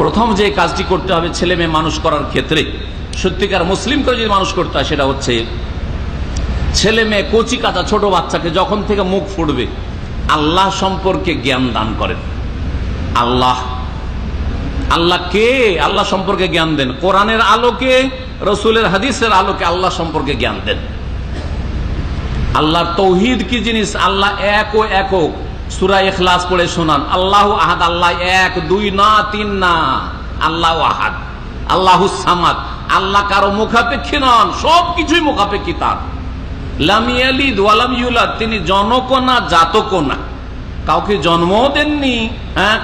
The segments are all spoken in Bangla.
প্রথম যে কাজটি করতে হবে ছেলে মেয়ে মানুষ করার ক্ষেত্রে, সত্যিকার মুসলিম করে যদি মানুষ করতে হয়, সেটা হচ্ছে ছেলে মেয়ে কচি কাঁচা ছোট বাচ্চাকে যখন থেকে মুখ ফুটবে আল্লাহ সম্পর্কে জ্ঞান দান করেন। আল্লাহ কে, আল্লাহ সম্পর্কে জ্ঞান দেন। কোরআনের আলোকে, রসুলের হাদিসের আলোকে আল্লাহ সম্পর্কে জ্ঞান দেন। আল্লাহর তৌহিদ কি জিনিস, আল্লাহ এক ও একক। সূরা ইখলাস পড়ে শোনান, আল্লাহু আহাদ, আল্লাহ এক, দুই না, তিন না, আল্লাহু আহাদ, আল্লাহুস সামাদ। আল্লাহ কারো মুখাপেক্ষী নন, সবকিছুই মুখাপেক্ষী তার। লাম ইয়ালিদ ওয়া লাম ইউলাদ, তিনি জনকও না জাতকও না, কাউকে জন্মও দেননি,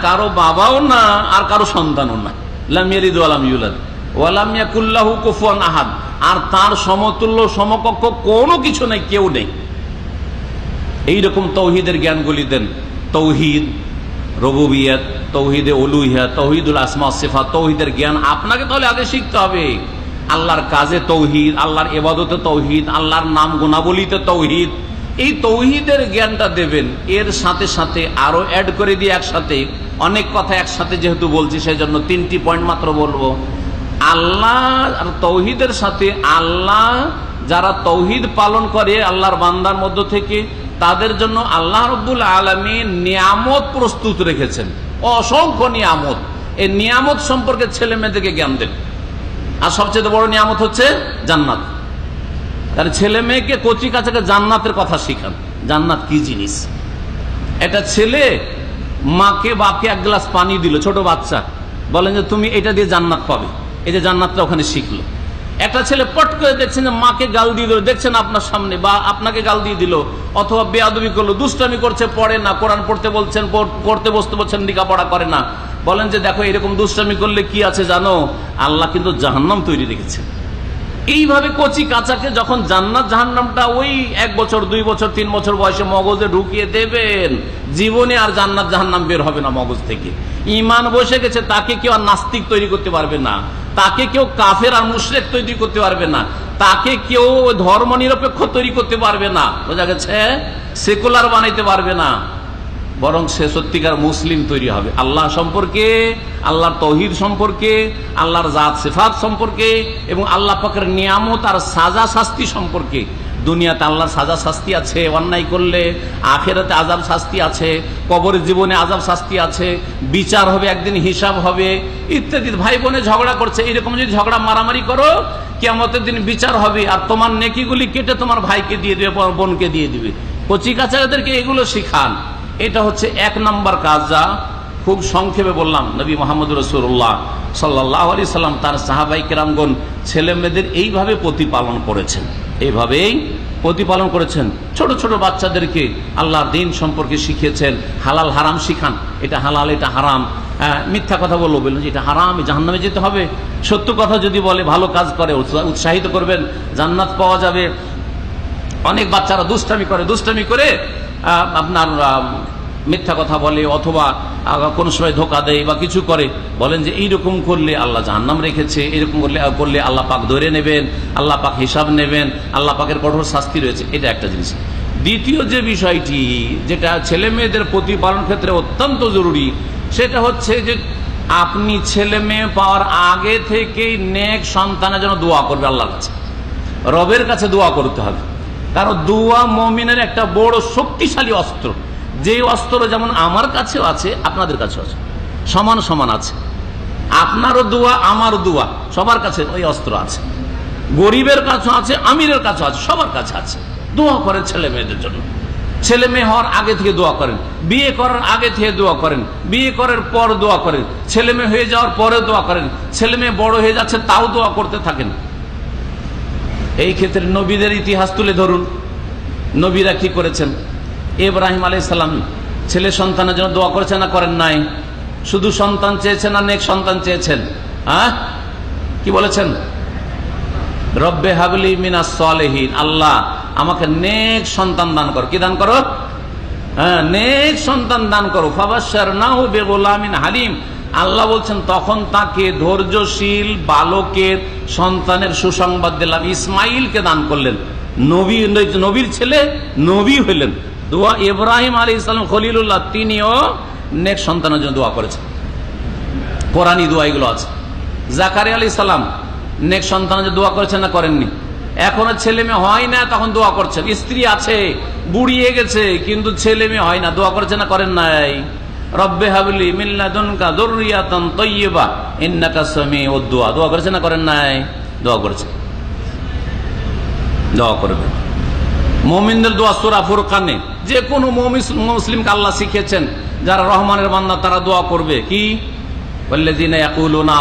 কারো বাবাও না আর কারো সন্তানও না। লাম ইয়ালিদ ওয়া লাম ইউলাদ ওয়া লাম ইয়াকুল লাহু কুফুয়ান আহাদ, আর তার সমতুল্য সমকক্ষ কোনো কিছু নেই, কেউ নেই। এইরকম তৌহিদের জ্ঞানগুলি দেন। তৌহিদ রুবুবিয়ত, তৌহিদে উলুহিয়ত, তৌহিদুল আসমা ওয়াস সিফাত, তৌহিদের জ্ঞান আপনাকে তাহলে আগে শিখতে হবে। আল্লাহর কাজে তৌহিদ, আল্লাহর ইবাদতে তৌহিদ, আল্লাহর নাম গুণাবলীতে তৌহিদ, এই তৌহিদের জ্ঞানটা দেবেন। এর সাথে সাথে আরো অ্যাড করে দিয়ে একসাথে অনেক কথা একসাথে যেহেতু বলছি, সেই জন্য 3টি পয়েন্ট মাত্র বলবো। আল্লাহ আর তৌহিদের সাথে আল্লাহ যারা তৌহিদ পালন করে আল্লাহর বান্দার মধ্য থেকে, তাদের জন্য আল্লাহ রাব্বুল আলামিন নিয়ামত প্রস্তুত রেখেছেন, অসংখ্য নিয়ামত। এই নিয়ামত সম্পর্কে ছেলে মেয়েদেরকে জ্ঞান দেন। আর সবচেয়ে বড় নিয়ামত হচ্ছে জান্নাত। তার ছেলে মেয়েকে কচি কাচাকে জান্নাতের কথা শিখান। জান্নাত কি জিনিস? এটা ছেলে মাকে বাপকে এক গ্লাস পানি দিল, ছোট বাচ্চা, বলেন যে তুমি এটা দিয়ে জান্নাত পাবে, এই যে জান্নাতটা ওখানে শিখলো। একটা ছেলে পট করে দেখছেন যে মাকে গাল দিয়ে দিল, দেখছেন আপনার সামনে, বা আপনাকে গাল দিয়ে দিল, অথবা বেয়াদবি করলো, দুষ্টামি করছে, পড়ে না, কোরআন পড়তে বলছেন, পড়তে বসতে বলছেন, লেখাপড়া করে না, বলেন যে দেখো এরকম দুষ্টামি করলে কি আছে জানো, আল্লাহ কিন্তু জাহান্নাম তৈরি রেখেছে। এইভাবে কচি কাচাকে যখন জান্নাত জাহান্নামটা ওই 1 বছর 2 বছর 3 বছর বয়সে মগজে ঢুকিয়ে দেবেন, জীবনে আর জান্নাত জাহান্নাম বের হবে না মগজ থেকে। ঈমান বসে গেছে, তাকে কেউ আর নাস্তিক তৈরি করতে পারবে না, তাকে কেউ কাফের আর মুশরিক তৈরি করতে পারবে না, তাকে কেউ ধর্ম নিরপেক্ষ তৈরি করতে পারবে না, বোঝা গেছে, সেকুলার বানাইতে পারবে না, বরং সে সত্যিকার মুসলিম তৈরি হবে। আল্লাহ সম্পর্কে, আল্লাহর তৌহিদ সম্পর্কে, আল্লাহর জাত সিফাত সম্পর্কে, এবং আল্লাহ পাকের নিয়ামত আর সাজা শাস্তি সম্পর্কে। দুনিয়াতে আল্লাহর সাজা শাস্তি আছে অন্যায় করলে, আখিরাতে আযাব শাস্তি আছে, কবরের জীবনে আযাব শাস্তি আছে, বিচার হবে, একদিন হিসাব হবে ইত্যাদি। ভাই বোনে ঝগড়া করছে, এরকম যদি ঝগড়া মারামারি করো, কিয়ামতের দিন বিচার হবে, আর তোমার নেকিগুলি কেটে তোমার ভাইকে দিয়ে দিবে, বোনকে দিয়ে দিবে। কচি কাচাদেরকে এগুলো শিখান। এটা হচ্ছে 1 নম্বর কাজ, যা খুব সংক্ষেপে বললাম। নবী মুহাম্মদ রাসূলুল্লাহ সাল্লাল্লাহু আলাইহি সাল্লাম তার সাহাবায়ে কেরামগণ ছেলে মেয়েদের এইভাবে প্রতিপালন করেছেন, এইভাবেই প্রতিপালন করেছেন। ছোট ছোট বাচ্চাদেরকে আল্লাহর দ্বীন সম্পর্কে শিখিয়েছেন। হালাল হারাম শিখান, এটা হালাল এটা হারাম। মিথ্যা কথা বললো, বললেন যে এটা হারাম, জাহান্নামে যেতে হবে। সত্য কথা যদি বলে, ভালো কাজ করে, উৎসাহিত করবেন, জান্নাত পাওয়া যাবে। অনেক বাচ্চারা দুষ্টামি করে আপনার মিথ্যা কথা বলে, অথবা কোনো সময় ধোকা দেয় বা কিছু করে, বলেন যে এইরকম করলে আল্লাহ জাহান্নাম রেখেছে, এরকম করলে আল্লাহ পাক ধরে নেবেন, আল্লাহ পাক হিসাব নেবেন, আল্লাহ পাকের কঠোর শাস্তি রয়েছে। এটা একটা জিনিস। দ্বিতীয় যে বিষয়টি, যেটা ছেলে মেয়েদের প্রতিপালন ক্ষেত্রে অত্যন্ত জরুরি, সেটা হচ্ছে যে আপনি ছেলে মেয়ে পাওয়ার আগে থেকেই নেক সন্তানের জন্য দোয়া করবে আল্লাহর কাছে, রবের কাছে দোয়া করতে হবে। কারণ দোয়া মুমিনের একটা বড় শক্তিশালী অস্ত্র। যে অস্ত্র যেমন আমার কাছেও আছে, আপনাদের কাছেও আছে, সমান সমান আছে। আপনারও দোয়া, আমারও দোয়া, সবার কাছে ওই অস্ত্র আছে। গরিবের কাছে আছে, আমিরের কাছে আছে, সবার কাছে আছে। দোয়া করেন ছেলে মেয়েদের জন্য। ছেলে মেয়ে হওয়ার আগে থেকে দোয়া করেন, বিয়ে করার আগে থেকে দোয়া করেন, বিয়ে করার পর দোয়া করেন, ছেলে মেয়ে হয়ে যাওয়ার পরে দোয়া করেন, ছেলে মেয়ে বড় হয়ে যাচ্ছে তাও দোয়া করতে থাকেন। এই ক্ষেত্রে নবীদের ইতিহাস তুলে ধরুন, নবীরা কি করেছেন। ইব্রাহিম আলাইহিস সালাম ছেলে সন্তানের জন্য দোয়া করেছেন না করেন নাই? শুধু সন্তান চেয়েছেন না নেক সন্তান চেয়েছেন? কি বলেছেন? রব্বে হাবলি মিনাস সালেহিন, আল্লাহ আমাকে নেক সন্তান দান করো। কি দান করো? নেক সন্তান দান করো। ফাবাশশারনাহু বিগুলামিন হালিম, আল্লাহ বলছেন তখন তাকে ধৈর্যশীল বালকের সন্তানের সুসংবাদ দিলাম। ইসমাইলকে দান করলেন, নবীর ছেলে নবী হইলেন। দোয়া ইব্রাহিম আলাইহিস সালাম খলিলুল্লাহ, তিনিও নেক সন্তানের জন্য দোয়া করেছেন। কোরআনী দোয়া এগুলো আছে। জাকারিয়া আলাইহিস সালাম নেক সন্তানের যে দোয়া করেছেন না করেননি? এখনো ছেলে মেয়ে হয় না, তখন দোয়া করছেন। স্ত্রী আছে, বুড়িয়ে গেছে, কিন্তু ছেলে মেয়ে হয় না, দোয়া করেছেন না করেন নাই? রব্বে হাবলি মিন লাদুনকা যুররিয়াতান তাইয়্যিবা ইন্নাকা সামিউদ দুআ, দোয়া করেছেন না করেন নাই? দোয়া করেছেন, দোয়া করবেন। মুমিনদের দোয়া সূরা ফুরকানে যে কোনো মুসলিমকে আল্লাহ শিখিয়েছেন, যারা রহমানের বান্দা তারা দোয়া করবে কি? ওয়াল্লাযিনা ইয়াকুলুনা,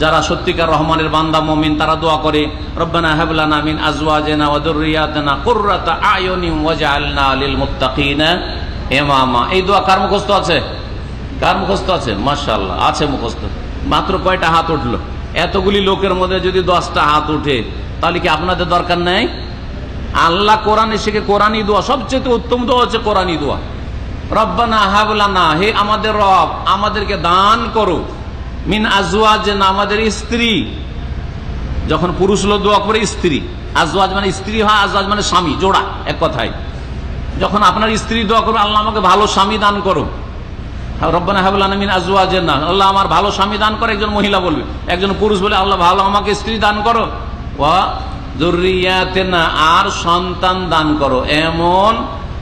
যারা সত্যিকার রহমানের বান্দা মুমিন তারা দোয়া করে, রব্বানা হাব লানা মিন আজওয়াজিনা ওয়া যুররিয়াতিনা কুররাতা আয়ুনিন ওয়াজআলনা লিল মুত্তাকিনা ইমামা। এই দোয়া কার মুখস্থ আছে? কার মুখস্থ আছে? মাশাআল্লাহ, আছে মুখস্থ। মাত্র কয়টা হাত উঠলো? এতগুলি লোকের মধ্যে যদি 10টা হাত উঠে, তাহলে কি আপনাদের দরকার নেই? আল্লাহ কোরআনে শিখে কোরআনী দোয়া সবচেয়ে উত্তম দোয়া হচ্ছে কোরআনী দোয়া। রব্বানা হাব লানা, হে আমাদের রব আমাদেরকে দান করো, মিন আজওয়াজিনা, আমাদের স্ত্রী। যখন পুরুষ লোক দোয়া করে স্ত্রী, আজওয়াজ মানে স্ত্রী হয়, আজওয়াজ মানে স্বামী, জোড়া এক কথায়। যখন আপনার স্ত্রী দোয়া করবে, আল্লাহ আমাকে ভালো স্বামী দান করো, রব্বানা হাব লানা মিন আজওয়াজিনা, আল্লাহ আমার ভালো স্বামী দান করো, একজন মহিলা বলবে। একজন পুরুষ বলে, আল্লাহ ভালো আমাকে স্ত্রী দান করো, ওয়া যুররিয়াতিনা, আর সন্তান দান করো, এমন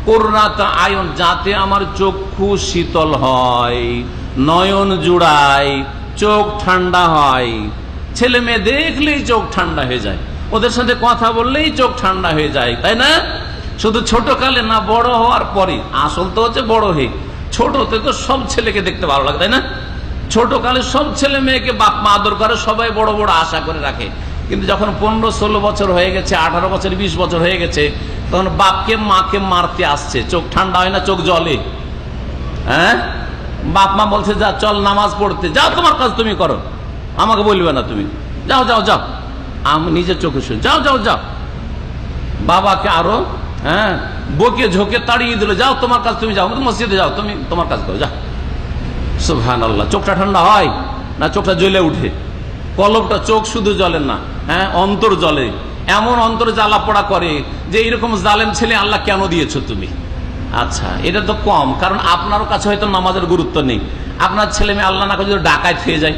কুররাতা আয়ুন, যাতে আমার চক্ষু শীতল হয়, নয়ন জুড়ায়, চোখ ঠান্ডা হয়। ছেলে মেয়ে দেখলেই চোখ ঠান্ডা হয়ে যায়, ওদের সাথে কথা বললেই চোখ ঠান্ডা হয়ে যায়, তাই না? শুধু ছোট কালে না, বড় হওয়ার পরে। আসল তো হচ্ছে বড় হয়ে। ছোটতে তো সব ছেলেকে দেখতে ভালো লাগে, তাই না? ছোট কালে সব ছেলে মেয়েকে বাপ মা আদর করে, সবাই বড় বড় আশা করে রাখে। কিন্তু যখন 15-16 বছর হয়ে গেছে, 18 বছর 20 বছর হয়ে গেছে, তখন বাপকে মাকে মারতে আসছে, চোখ ঠান্ডা হয় না, চোখ জ্বলে। হ্যাঁ, বাপ মা বলছে যা চল নামাজ পড়তে, যাও তোমার কাজ তুমি করো, আমাকে বলবে না তুমি, যাও যাও যাও, আমি নিজের চোখে শুনি, যাও যাও যাও। বাবাকে আরো বকে ঝোঁকে তাড়িয়ে দিল, যাও তোমার কাজ তুমি যাও, মসজিদে যাও, তুমি তোমার কাজ করো, যাও। সুবহানাল্লাহ। চোখটা ঠান্ডা হয় না, চোখটা জ্বলে উঠে। কলবটা, চোখ শুধু জ্বলে না, অন্তর জ্বলে। এমন অন্তর জ্বালা পোড়া করে যে এরকম জালেম ছেলে আল্লাহ কেন দিয়েছো তুমি? আচ্ছা, এটা তো কম, কারণ আপনারও কাছে হয়তো নামাজের গুরুত্ব নেই। আপনার ছেলে মেয়ে আল্লাহ না করে যদি ডাকাত হয়ে যায়,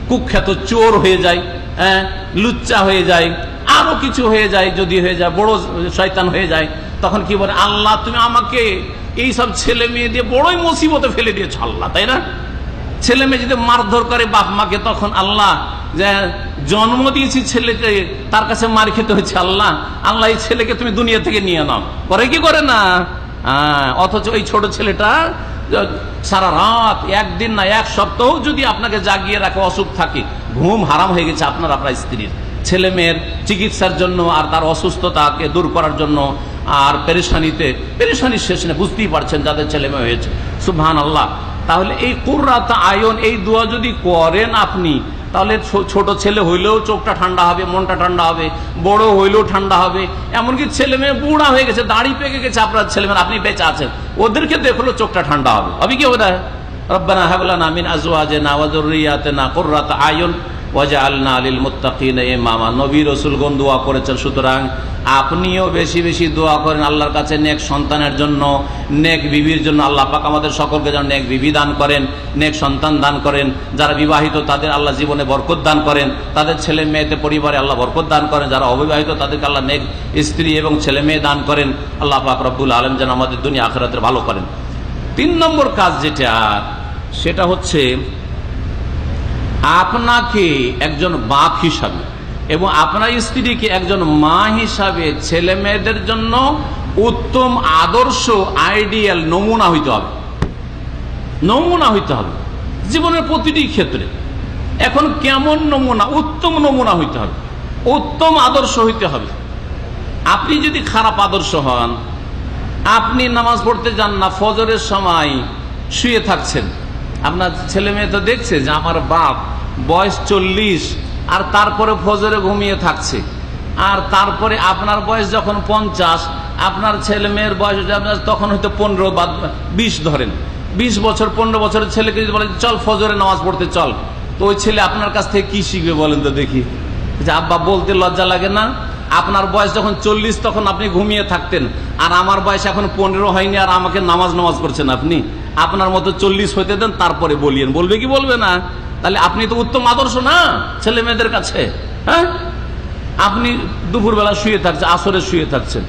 কুখ্যাত চোর হয়ে যায়, লুচ্চা হয়ে যায়, আরো কিছু হয়ে যায়, যদি হয়ে যায় বড় শয়তান হয়ে যায়, তখন কি বলে, আল্লাহ তুমি আমাকে এই সব ছেলে মেয়ে দিয়ে বড়ই মুসিবতে ফেলে দিয়েছ আল্লাহ, তাই না? ছেলে মেয়ে যদি মারধর করে বাপ মাকে, তখন আল্লাহ যে জন্ম দিয়েছি ছেলেকে, তার কাছে মার খেতে হচ্ছে, আল্লাহ আল্লাহ এই ছেলেকে তুমি দুনিয়া থেকে নিয়ে নাও। করে কি করে না? অথচ ওই ছোট ছেলেটা সারা রাত, একদিন না এক সপ্তাহ যদি আপনাকে জাগিয়ে রাখে, অসুখ থাকে, ঘুম হারাম হয়ে গেছে আপনার স্ত্রীর। ছেলে মেয়ের চিকিৎসার জন্য আর তার অসুস্থতাকে দূর করার জন্য, আর পেরেশানির শেষ নেই, বুঝতেই পারছেন যাদের ছেলে মেয়ে হয়েছে। সুবহানাল্লাহ। তাহলে এই কুররাতা আয়ুন, এই দোয়া যদি করেন আপনি, তাহলে ছোট ছেলে হইলেও চোখটা ঠান্ডা হবে, মনটা ঠান্ডা হবে, বড় হইলেও ঠান্ডা হবে। এমনকি ছেলে মেয়ে বুড়া হয়ে গেছে, দাড়ি পেকে গেছে আপনার ছেলে মেয়ে, আপনি বেঁচে আছেন, ওদেরকে দেখলেও চোখটা ঠান্ডা হবে। হবে কি ওটা? রব্বানা হাব লানা মিন আজওয়াজিনা ওয়া যুররিয়াতিনা কুররাতা আয়ুন ওয়াজআলনা লিল মুত্তাকিনা ইমামা। নবী রাসূলগণ দোয়া করেছেন, সুতরাং আপনিও বেশি বেশি দোয়া করেন আল্লাহর কাছে নেক সন্তানের জন্য, নেক বিবির জন্য। আল্লাহ পাক আমাদের সকলকে যেন নেক বিবি দান করেন, নেক সন্তান দান করেন। যারা বিবাহিত তাদের আল্লাহ জীবনে বরকত দান করেন, তাদের ছেলে মেয়েদের পরিবারে আল্লাহ বরকত দান করেন। যারা অবিবাহিত তাদেরকে আল্লাহ নেক স্ত্রী এবং ছেলে মেয়ে দান করেন। আল্লাহ পাক রব্বুল আলামিন যেন আমাদের দুনিয়া আখিরাতের ভালো করেন। 3 নম্বর কাজ যেটা, সেটা হচ্ছে আপনাকে একজন বাপ হিসাবে এবং আপনার স্ত্রীকে একজন মা হিসাবে ছেলে মেয়েদের জন্য উত্তম আদর্শ, আইডিয়াল নমুনা হইতে হবে। নমুনা হইতে হবে জীবনের প্রতিটি ক্ষেত্রে। এখন কেমন নমুনা? উত্তম নমুনা হইতে হবে, উত্তম আদর্শ হইতে হবে। আপনি যদি খারাপ আদর্শ হন, আপনি নামাজ পড়তে যান না, ফজরের সময় শুয়ে থাকছেন, আপনার ছেলে মেয়ে তো দেখছে যে আমার বাপ বয়স 40 আর তারপরে ফজরে ঘুমিয়ে থাকছে, আর তারপরে আপনার বয়স যখন 50, আপনার ছেলে মেয়ের বয়স তখন হয়তো 15 বা 20 ধরেন, 20 বছর 15 বছরের ছেলেকে যদি বলেন চল ফজরে নামাজ পড়তে চল, তো ওই ছেলে আপনার কাছ থেকে কি শিখবে বলেন তো দেখি? যে আব্বা বলতে লজ্জা লাগে না? আপনার বয়স যখন 40 তখন আপনি ঘুমিয়ে থাকতেন, আর আমার বয়স এখন 15 হয়নি, আর আমাকে নামাজ করছেন আপনি। আপনার মতো 40 হইতে দেন, তারপরে বলিয়েন, বলবে কি বলবে না? তাহলে আপনি তো উত্তম আদর্শ না ছেলে মেয়েদের কাছে। হ্যাঁ, আপনি দুপুরবেলা শুয়ে থাকছেন, আসরে শুয়ে থাকছেন,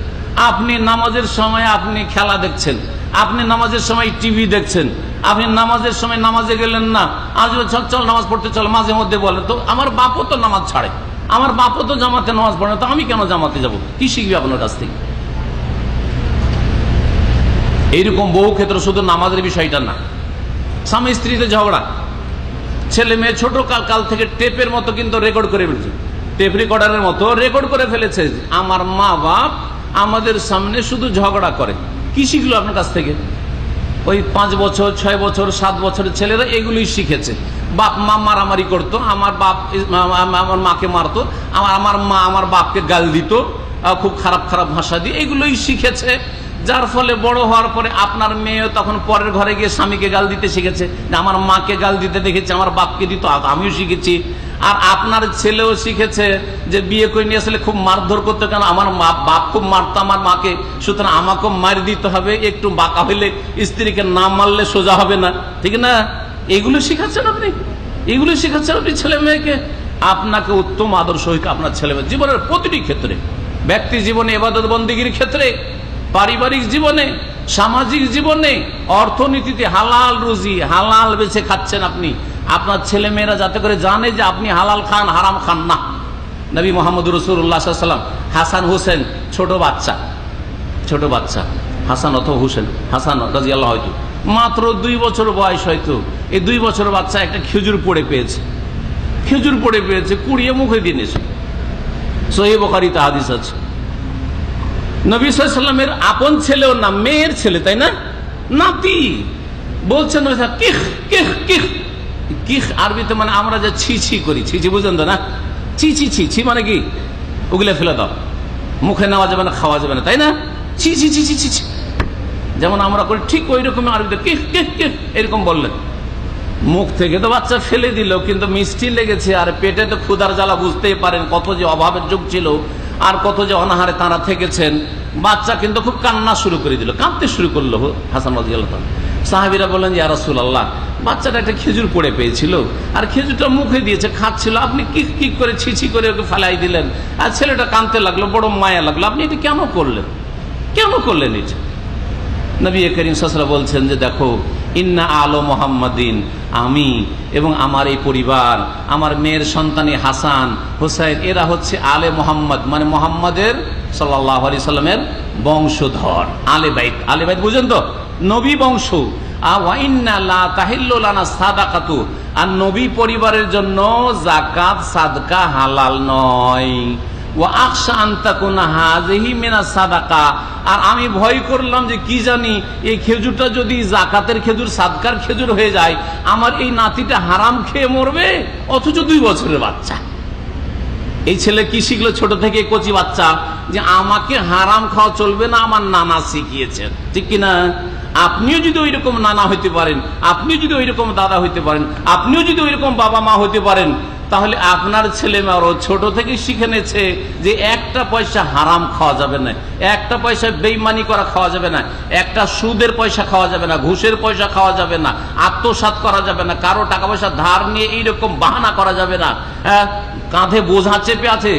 আপনি নামাজের সময় আপনি খেলা দেখছেন, আপনি নামাজের সময় টিভি দেখছেন, আপনি নামাজের সময় নামাজে গেলেন না, আজ চল নামাজ পড়তে চল, মাঝে মধ্যে বলে তো আমার বাপও তো নামাজ ছাড়ে, আমার বাপও তো জামাতে নামাজ পড়ে, তো আমি কেন জামাতে যাব? কি শিখবি আপনার কাছ থেকে? এইরকম বহু ক্ষেত্রে শুধু নামাজের বিষয়টা না, স্বামী স্ত্রীতে ঝগড়া, ছেলে মেয়ে ছোট কাল থেকে টেপের মতো কিন্তু রেকর্ড করে ফেলছে, টেপ রেকর্ডারের মতো রেকর্ড করে ফেলেছে। আমার মা বাপ আমাদের সামনে শুধু ঝগড়া করে। কি শিখলো আপনার কাছ থেকে? ওই 5 বছর 6 বছর 7 বছরের ছেলেরা এগুলোই শিখেছে। বাপ মা মারামারি করতো, আমার বাপ আমার মাকে মারতো, আমার মা আমার বাপকে গাল দিত খুব খারাপ খারাপ ভাষা দিয়ে, এগুলোই শিখেছে। যার ফলে বড় হওয়ার পরে আপনার মেয়ে তখন পরের ঘরে গিয়ে স্বামীকে গাল দিতে শিখেছে, আমার মাকে গাল দিতে দেখেছি, আমার বাপকে দিত, আমিও শিখেছি। আর আপনার ছেলেও শিখেছে যে বিয়ে করে নিয়ে আসলে খুব মারধর করতে, কেন আমার বাপ খুব মারতো আমার মাকে, সুতরাং আমাকেও মার দিতে হবে, একটু বাঁকা হইলে স্ত্রীকে না মারলে সোজা হবে না, ঠিক না? এগুলো শিখাচ্ছেন আপনি, এগুলো শিখাচ্ছেন আপনি ছেলে মেয়েকে। আপনাকে উত্তম আদর্শ হইতে আপনার ছেলে মেয়ে জীবনের প্রতিটি ক্ষেত্রে, ব্যক্তি জীবনে, ইবাদত বন্দেগীর ক্ষেত্রে, পারিবারিক জীবনে, সামাজিক জীবনে, অর্থনীতিতে হালাল রুজি হালাল বেছে খাচ্ছেন আপনি। আপনার ছেলে মেয়েরা যাতে করে জানে যে আপনি হালাল খান, হারাম খান না। নবী মোহাম্মদ রাসূলুল্লাহ সাল্লাল্লাহু আলাইহি ওয়াসাল্লাম হাসান হোসেন ছোট বাচ্চা হাসান অথবা হোসেন, হাসান রাদিয়াল্লাহু হয়তো মাত্র 2 বছর বয়স, হয়তো এই 2 বছর বাচ্চা একটা খেজুর পড়ে পেয়েছে, কুড়িয়ে মুখে দিয়েছে। সহিহ বুখারীতে হাদিস আছে। নবী সাল্লাল্লাহু আলাইহি ওয়াসাল্লামের আপন ছেলেও না, মেয়ের ছেলে, তাই না, নাতি, বলছেন কিখ কিখ কিখ। কিখ আরবিতে মানে আমরা যা ছি ছি করি, ছি ছি বুঝেন তো না, ছি ছি ছি ছি মানে কি? ওগুলো ফেলে দাও, মুখে নেওয়া যাবে না, খাওয়া যাবে না, তাই না? ছি ছি ছি ছি ছি যেমন আমরা করি, ঠিক ওই রকম আরবিতে কিখ কিখ কিখ এরকম বললেন। মুখ থেকে তো বাচ্চা ফেলে দিল, কিন্তু মিষ্টি লেগেছে, আর পেটে তো ক্ষুধার জ্বালা, বুঝতেই পারেন কত যে অভাবের যুগ ছিল, আর কত যে অনাহারে তারা থেকেছেন। বাচ্চা কিন্তু খুব কান্না শুরু করে দিল, কাঁদতে শুরু করলো হাসান রাদিয়াল্লাহু তাআলা। সাহাবীরা বললেন, ইয়া রাসূলুল্লাহ, বাচ্চাটা একটা খেজুর পড়ে পেয়েছিল, আর খেজুরটা মুখে দিয়েছে, খাচ্ছিল, আপনি কিক কিক করে ছিছি করে ওকে ফেলাই দিলেন, আর ছেলেটা কাঁদতে লাগলো, বড় মায়া লাগলো, আপনি এটা কেন করলেন এটা? নবী করিম সাল্লাল্লাহু আলাইহি ওয়াসাল্লাম বলছেন যে দেখো, ইন্না আলো মুহাম্মাদিন, আমি এবং আমার এই পরিবার, আমার মেয়ের সন্তানী হাসান হোসেন, এরা হচ্ছে আলে মোহাম্মদ, মানে মোহাম্মদের সাল্লাল্লাহু আলাইহি সাল্লামের বংশধর, আলে বাইত। আলে বাইত বুঝেন তো, নবী বংশ। ওয়া ইন্না লা তাহিল্লু লানা সাদাকাতু, আর নবী পরিবারের জন্য যাকাত সাদকা হালাল নয়। ওয়া আখশা আন তাকুনা হাযিহি মিনাস সাদাকা, আর আমি ভয় করলাম যে কি জানি এই খেজুরটা যদি যাকাতের খেজুর, সাদকার খেজুর হয়ে যায়, আমার এই নাতিটা হারাম খেয়ে মরবে, অথচ 2 বছরের বাচ্চা। এই ছেলে কি শিখলো ছোট থেকে, কচি বাচ্চা, যে আমাকে হারাম খাওয়া চলবে না, আমার নানা শিখিয়েছেন, ঠিক কিনা? আপনিও যদি ওই রকম নানা হইতে পারেন, আপনিও যদি ওই রকম দাদা হইতে পারেন, আপনিও যদি ওই রকম বাবা মা হইতে পারেন, তাহলে আপনার ছেলে মেয়েরাও ছোট থেকে শিখে নিয়েছে যে একটা পয়সা হারাম খাওয়া যাবে না, একটা পয়সা বেইমানি করা খাওয়া যাবে না, একটা সুদের পয়সা খাওয়া যাবে না, ঘুষের পয়সা খাওয়া যাবে না, আত্মসাৎ করা যাবে না, কারো টাকা পয়সা ধার নিয়ে এইরকম বাহানা করা যাবে না। হ্যাঁ, কাঁধে বোঝা চেপে আছে,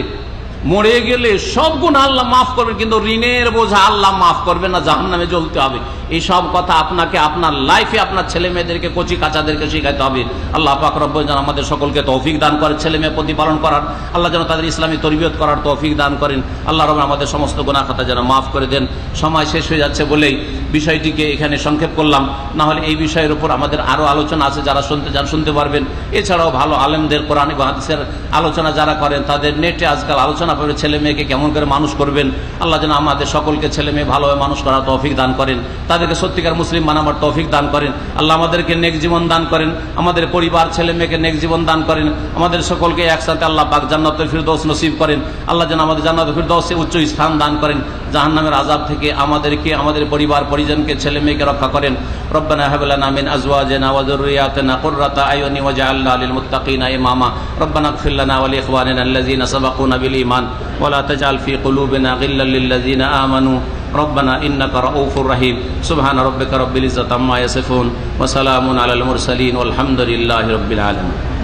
মরে গেলে সব গুণ আল্লাহ মাফ করবেন, কিন্তু ঋণের বোঝা আল্লাহ মাফ করবেন না, জাহান্নামে জ্বলতে হবে। এই সব কথা আপনাকে আপনার লাইফে আপনার ছেলে মেয়েদেরকে, কচি কাচাদেরকে শিখাইতে হবে। আল্লাহ পাক রব্বুল যেন আমাদের সকলকে তৌফিক দান করেন ছেলে মেয়ে প্রতিপালন করার, আল্লাহ যেন তাদের ইসলামী তরবিয়ত করার তৌফিক দান করেন। আল্লাহ রব্বুল আমাদের সমস্ত গুনাহ খাতা যেন মাফ করে দেন। সময় শেষ হয়ে যাচ্ছে বলেই বিষয়টিকে এখানে সংক্ষেপ করলাম, না হলে এই বিষয়ের উপর আমাদের আরো আলোচনা আছে, যারা শুনতে চান শুনতে পারবেন। এছাড়াও ভালো আলেমদের কোরআন এবং হাদিসের আলোচনা যারা করেন, তাদের নেটে আজকাল আলোচনা করে ছেলে মেয়েকে কেমন করে মানুষ করবেন। আল্লাহ যেন আমাদের সকলকে ছেলে মেয়ে ভালোভাবে মানুষ করার তৌফিক দান করেন, তাদেরকে সত্যিকার মুসলিম বানাবার তৌফিক দান করেন। আল্লাহ আমাদেরকে নেক জীবন দান করেন, আমাদের পরিবার ছেলে মেয়েকে নেক জীবন দান করেন, আমাদের সকলকে একসাথে আল্লাহ পাক জান্নাতুল ফিরদৌস নসিব করেন। আল্লাহ যেন আমাদের জান্নাতুল ফিরদৌসে উচ্চ স্থান দান করেন, জাহান্নামের আযাব থেকে আমাদেরকে, আমাদের পরিবার পরিজনকে, ছেলে মেয়েকে রক্ষা করেন। রব্বানা হাব লানা মিন আজওয়াজিনা ওয়া যুররিয়াতিনা কুররাতা আয়ুনি ওয়াজআলনা লিল মুত্তাকিনা ইমামা। রব্বানা ইগফির লানা ওয়া লিইখওয়ানিনা আল্লাযীনা সাবাকুনা বিল ঈমান ওয়া লা তাজআল ফি কুলুবিনা গিল্লাল লিল লাযীনা আমানু রব্বানা ইন্নাকা রাউফুর রহিম। সুবহানা রাব্বিকা রাব্বিল ইজ্জাতি আম্মা ইয়াসিফুন ওয়া সালামুন আলাল মুরসালিন ওয়াল হামদুলিল্লাহি রাব্বিল আলামিন।